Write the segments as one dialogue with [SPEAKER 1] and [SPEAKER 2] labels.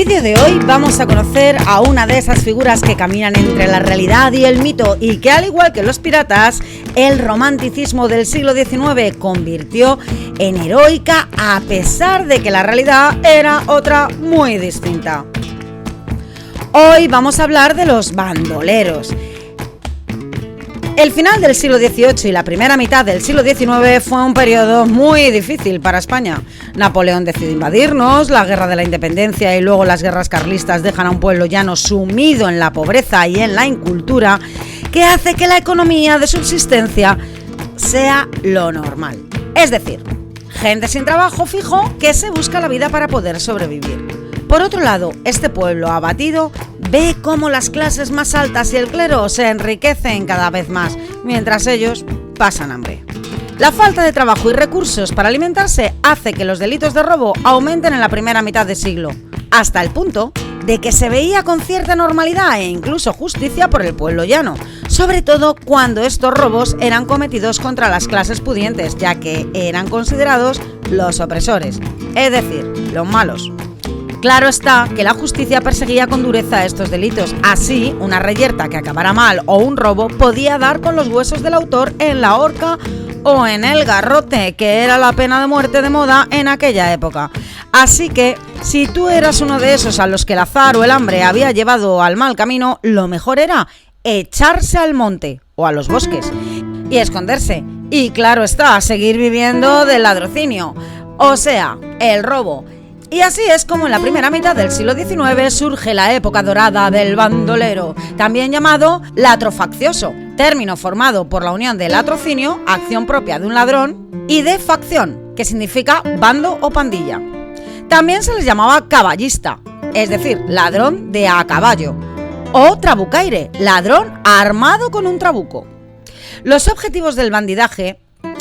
[SPEAKER 1] vídeo de hoy vamos a conocer a una de esas figuras que caminan entre la realidad y el mito y que, al igual que los piratas, el romanticismo del siglo XIX convirtió en heroica a pesar de que la realidad era otra muy distinta. Hoy vamos a hablar de los bandoleros. El final del siglo XVIII y la primera mitad del siglo XIX fue un periodo muy difícil para España. Napoleón decide invadirnos, la guerra de la independencia y luego las guerras carlistas dejan a un pueblo llano sumido en la pobreza y en la incultura, que hace que la economía de subsistencia sea lo normal. Es decir, gente sin trabajo fijo que se busca la vida para poder sobrevivir. Por otro lado, este pueblo abatido ve cómo las clases más altas y el clero se enriquecen cada vez más, mientras ellos pasan hambre. La falta de trabajo y recursos para alimentarse hace que los delitos de robo aumenten en la primera mitad del siglo, hasta el punto de que se veía con cierta normalidad e incluso justicia por el pueblo llano, sobre todo cuando estos robos eran cometidos contra las clases pudientes, ya que eran considerados los opresores, es decir, los malos. Claro está que la justicia perseguía con dureza estos delitos. Así, una reyerta que acabara mal o un robo podía dar con los huesos del autor en la horca o en el garrote, que era la pena de muerte de moda en aquella época. Así que, si tú eras uno de esos a los que el azar o el hambre había llevado al mal camino, lo mejor era echarse al monte o a los bosques y esconderse. Y claro está, seguir viviendo del ladrocinio, o sea, el robo. Y así es como en la primera mitad del siglo XIX surge la época dorada del bandolero, también llamado latrofaccioso, término formado por la unión de latrocinio, acción propia de un ladrón, y de facción, que significa bando o pandilla. También se les llamaba caballista, es decir, ladrón de a caballo, o trabucaire, ladrón armado con un trabuco. Los objetivos del bandidaje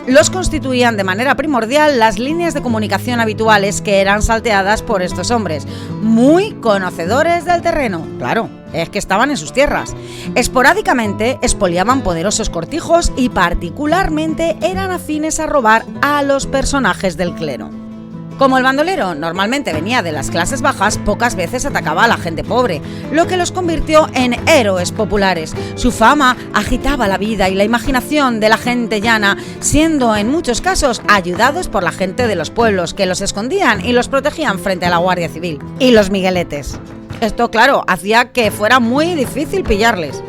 [SPEAKER 1] los constituían de manera primordial las líneas de comunicación habituales que eran salteadas por estos hombres, muy conocedores del terreno. Claro, es que estaban en sus tierras. Esporádicamente expoliaban poderosos cortijos y particularmente eran afines a robar a los personajes del clero. Como el bandolero normalmente venía de las clases bajas, pocas veces atacaba a la gente pobre, lo que los convirtió en héroes populares. Su fama agitaba la vida y la imaginación de la gente llana, siendo en muchos casos ayudados por la gente de los pueblos, que los escondían y los protegían frente a la Guardia Civil y los migueletes. Esto, claro, hacía que fuera muy difícil pillarles.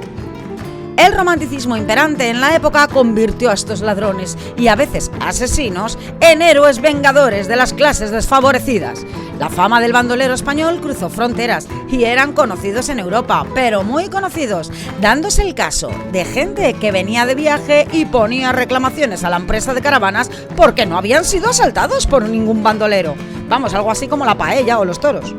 [SPEAKER 1] El romanticismo imperante en la época convirtió a estos ladrones y a veces asesinos en héroes vengadores de las clases desfavorecidas. La fama del bandolero español cruzó fronteras y eran conocidos en Europa, pero muy conocidos, dándose el caso de gente que venía de viaje y ponía reclamaciones a la empresa de caravanas porque no habían sido asaltados por ningún bandolero. Vamos, algo así como la paella o los toros.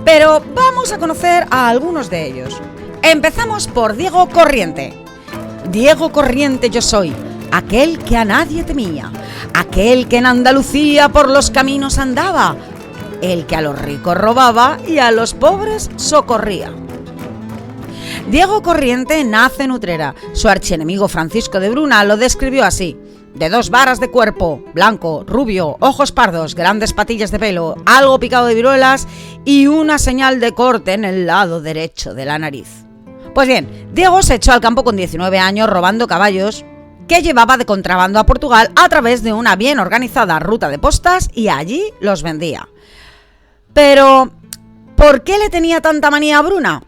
[SPEAKER 1] Pero vamos a conocer a algunos de ellos. Empezamos por Diego Corriente. Diego Corriente yo soy, aquel que a nadie temía, aquel que en Andalucía por los caminos andaba, el que a los ricos robaba y a los pobres socorría. Diego Corriente nace en Utrera. Su archienemigo Francisco de Bruna lo describió así: de 2 varas de cuerpo, blanco, rubio, ojos pardos, grandes patillas de pelo, algo picado de viruelas y una señal de corte en el lado derecho de la nariz. Pues bien, Diego se echó al campo con 19 años robando caballos que llevaba de contrabando a Portugal a través de una bien organizada ruta de postas y allí los vendía. Pero, ¿por qué le tenía tanta manía a Bruna?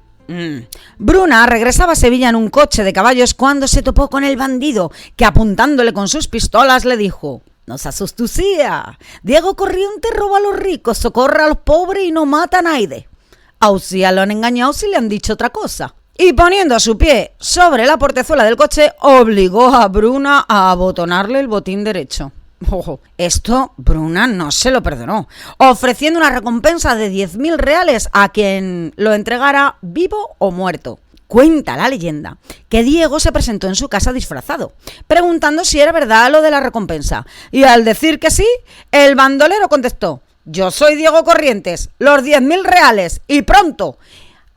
[SPEAKER 1] Bruna regresaba a Sevilla en un coche de caballos cuando se topó con el bandido, que apuntándole con sus pistolas le dijo: «No se asustucía, Diego Corriente roba a los ricos, socorre a los pobres y no mata a nadie. Ausía lo han engañado si le han dicho otra cosa». Y poniendo su pie sobre la portezuela del coche, obligó a Bruna a abotonarle el botín derecho. Esto Bruna no se lo perdonó, ofreciendo una recompensa de 10.000 reales a quien lo entregara vivo o muerto. Cuenta la leyenda que Diego se presentó en su casa disfrazado, preguntando si era verdad lo de la recompensa, y al decir que sí, el bandolero contestó: «Yo soy Diego Corrientes, los 10.000 reales, y pronto».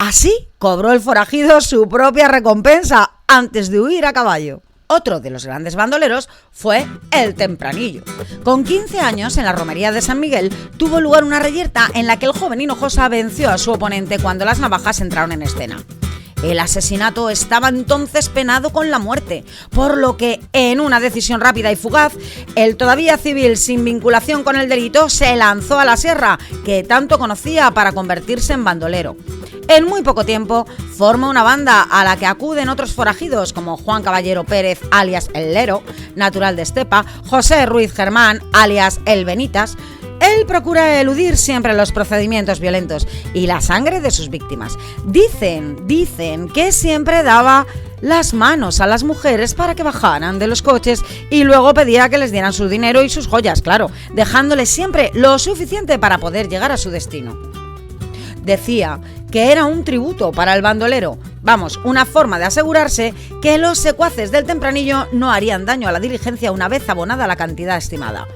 [SPEAKER 1] Así cobró el forajido su propia recompensa antes de huir a caballo. Otro de los grandes bandoleros fue el Tempranillo. Con 15 años, en la romería de San Miguel, tuvo lugar una reyerta en la que el joven Hinojosa venció a su oponente cuando las navajas entraron en escena. El asesinato estaba entonces penado con la muerte, por lo que, en una decisión rápida y fugaz, el todavía civil sin vinculación con el delito se lanzó a la sierra, que tanto conocía, para convertirse en bandolero. En muy poco tiempo forma una banda a la que acuden otros forajidos como Juan Caballero Pérez, alias El Lero, natural de Estepa, José Ruiz Germán, alias El Benitas. Él procura eludir siempre los procedimientos violentos y la sangre de sus víctimas. Dicen que siempre daba las manos a las mujeres para que bajaran de los coches y luego pedía que les dieran su dinero y sus joyas, claro, dejándoles siempre lo suficiente para poder llegar a su destino. Decía que era un tributo para el bandolero, vamos, una forma de asegurarse que los secuaces del Tempranillo no harían daño a la diligencia una vez abonada la cantidad estimada.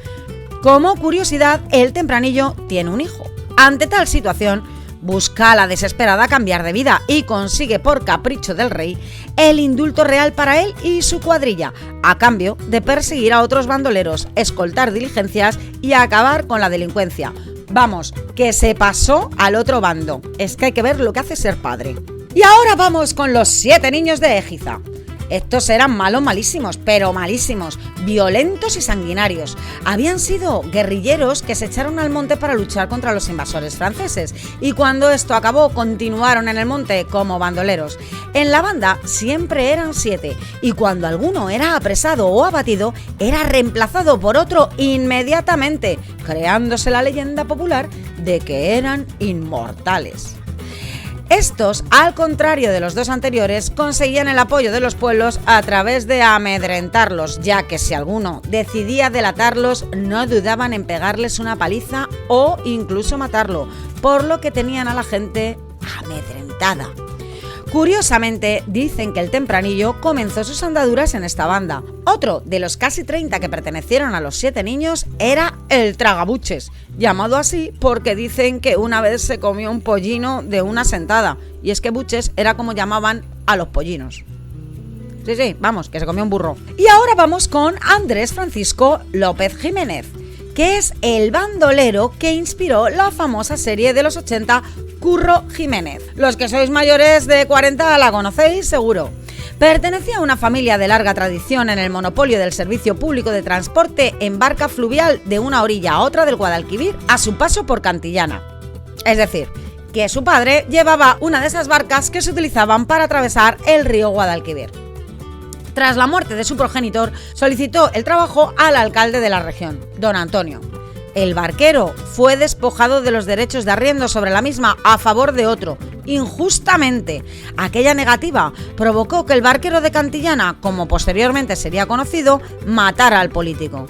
[SPEAKER 1] Como curiosidad, el Tempranillo tiene un hijo. Ante tal situación, busca a la desesperada cambiar de vida y consigue, por capricho del rey, el indulto real para él y su cuadrilla, a cambio de perseguir a otros bandoleros, escoltar diligencias y acabar con la delincuencia. Vamos, que se pasó al otro bando. Es que hay que ver lo que hace ser padre. Y ahora vamos con los 7 niños de Égiza. Estos eran malísimos, pero malísimos, violentos y sanguinarios. Habían sido guerrilleros que se echaron al monte para luchar contra los invasores franceses y cuando esto acabó continuaron en el monte como bandoleros. En la banda siempre eran 7 y cuando alguno era apresado o abatido era reemplazado por otro inmediatamente, creándose la leyenda popular de que eran inmortales. Estos, al contrario de los dos anteriores, conseguían el apoyo de los pueblos a través de amedrentarlos, ya que si alguno decidía delatarlos, no dudaban en pegarles una paliza o incluso matarlo, por lo que tenían a la gente amedrentada. Curiosamente, dicen que el Tempranillo comenzó sus andaduras en esta banda. Otro de los casi 30 que pertenecieron a los 7 niños era el Tragabuches, llamado así porque dicen que una vez se comió un pollino de una sentada, y es que buches era como llamaban a los pollinos. Sí, vamos, que se comió un burro. Y ahora vamos con Andrés Francisco López Jiménez, que es el bandolero que inspiró la famosa serie de los 80 Curro Jiménez. Los que sois mayores de 40 la conocéis seguro. Pertenecía a una familia de larga tradición en el monopolio del servicio público de transporte en barca fluvial de una orilla a otra del Guadalquivir a su paso por Cantillana. Es decir, que su padre llevaba una de esas barcas que se utilizaban para atravesar el río Guadalquivir. Tras la muerte de su progenitor, solicitó el trabajo al alcalde de la región, don Antonio. El barquero fue despojado de los derechos de arriendo sobre la misma a favor de otro, injustamente. Aquella negativa provocó que el barquero de Cantillana, como posteriormente sería conocido, matara al político.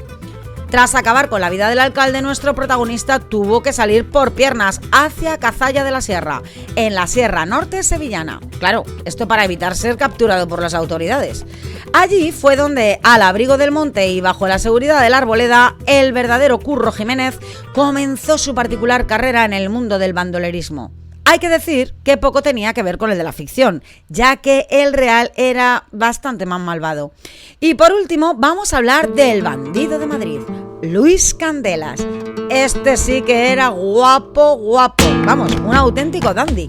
[SPEAKER 1] Tras acabar con la vida del alcalde, nuestro protagonista tuvo que salir por piernas hacia Cazalla de la Sierra, en la Sierra Norte sevillana. Claro, esto para evitar ser capturado por las autoridades. Allí fue donde, al abrigo del monte y bajo la seguridad de la arboleda, el verdadero Curro Jiménez comenzó su particular carrera en el mundo del bandolerismo. Hay que decir que poco tenía que ver con el de la ficción, ya que el real era bastante más malvado. Y por último, vamos a hablar del bandido de Madrid, Luis Candelas. Este sí que era guapo, vamos, un auténtico dandy.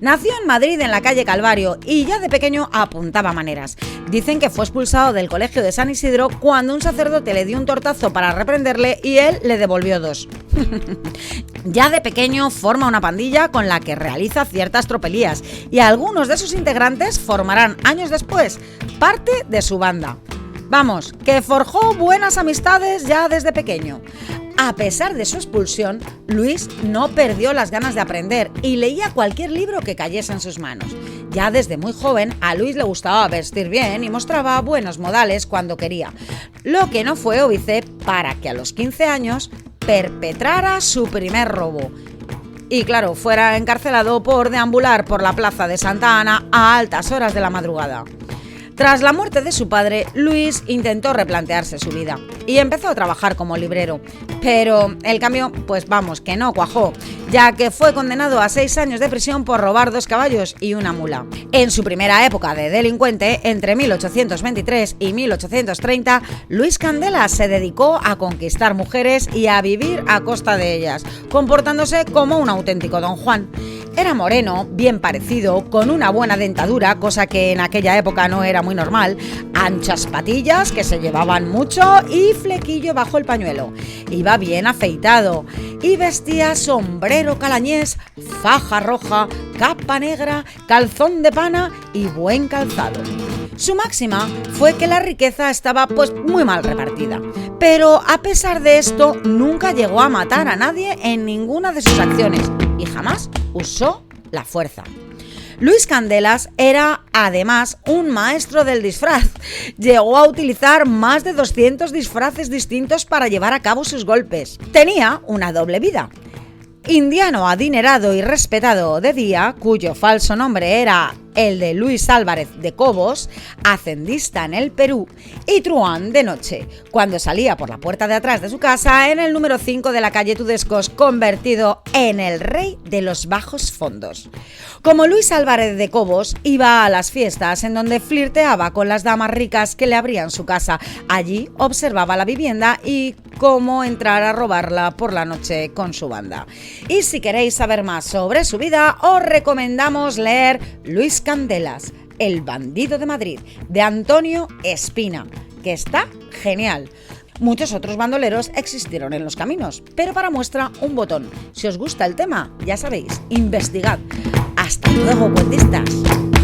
[SPEAKER 1] Nació en Madrid, en la calle Calvario, y ya de pequeño apuntaba maneras. Dicen que fue expulsado del colegio de San Isidro cuando un sacerdote le dio un tortazo para reprenderle y él le devolvió 2. Ya de pequeño forma una pandilla con la que realiza ciertas tropelías y algunos de sus integrantes formarán años después parte de su banda. Vamos, que forjó buenas amistades ya desde pequeño. A pesar de su expulsión, Luis no perdió las ganas de aprender y leía cualquier libro que cayese en sus manos. Ya desde muy joven, a Luis le gustaba vestir bien y mostraba buenos modales cuando quería, lo que no fue óbice para que a los 15 años perpetrara su primer robo. Y claro, fuera encarcelado por deambular por la plaza de Santa Ana a altas horas de la madrugada. Tras la muerte de su padre, Luis intentó replantearse su vida y empezó a trabajar como librero. Pero el cambio, pues vamos, que no cuajó, ya que fue condenado a 6 años de prisión por robar 2 caballos y una mula. En su primera época de delincuente, entre 1823 y 1830, Luis Candelas se dedicó a conquistar mujeres y a vivir a costa de ellas, comportándose como un auténtico Don Juan. Era moreno, bien parecido, con una buena dentadura, cosa que en aquella época no era muy normal, anchas patillas que se llevaban mucho y flequillo bajo el pañuelo. Iba bien afeitado y vestía sombrero calañés, faja roja, capa negra, calzón de pana y buen calzado. Su máxima fue que la riqueza estaba pues muy mal repartida, pero a pesar de esto nunca llegó a matar a nadie en ninguna de sus acciones y jamás usó la fuerza. Luis Candelas era además un maestro del disfraz. Llegó a utilizar más de 200 disfraces distintos para llevar a cabo sus golpes. Tenía una doble vida. Indiano adinerado y respetado de día, cuyo falso nombre era el de Luis Álvarez de Cobos, hacendista en el Perú, y truán de noche, cuando salía por la puerta de atrás de su casa en el número 5 de la calle Tudescos, convertido en el rey de los bajos fondos. Como Luis Álvarez de Cobos, iba a las fiestas en donde flirteaba con las damas ricas que le abrían su casa. Allí observaba la vivienda y cómo entrar a robarla por la noche con su banda. Y si queréis saber más sobre su vida, os recomendamos leer Luis Candelas, El bandido de Madrid, de Antonio Espina, que está genial. Muchos otros bandoleros existieron en los caminos, pero para muestra un botón. Si os gusta el tema, ya sabéis, investigad. ¡Hasta luego, cuentistas!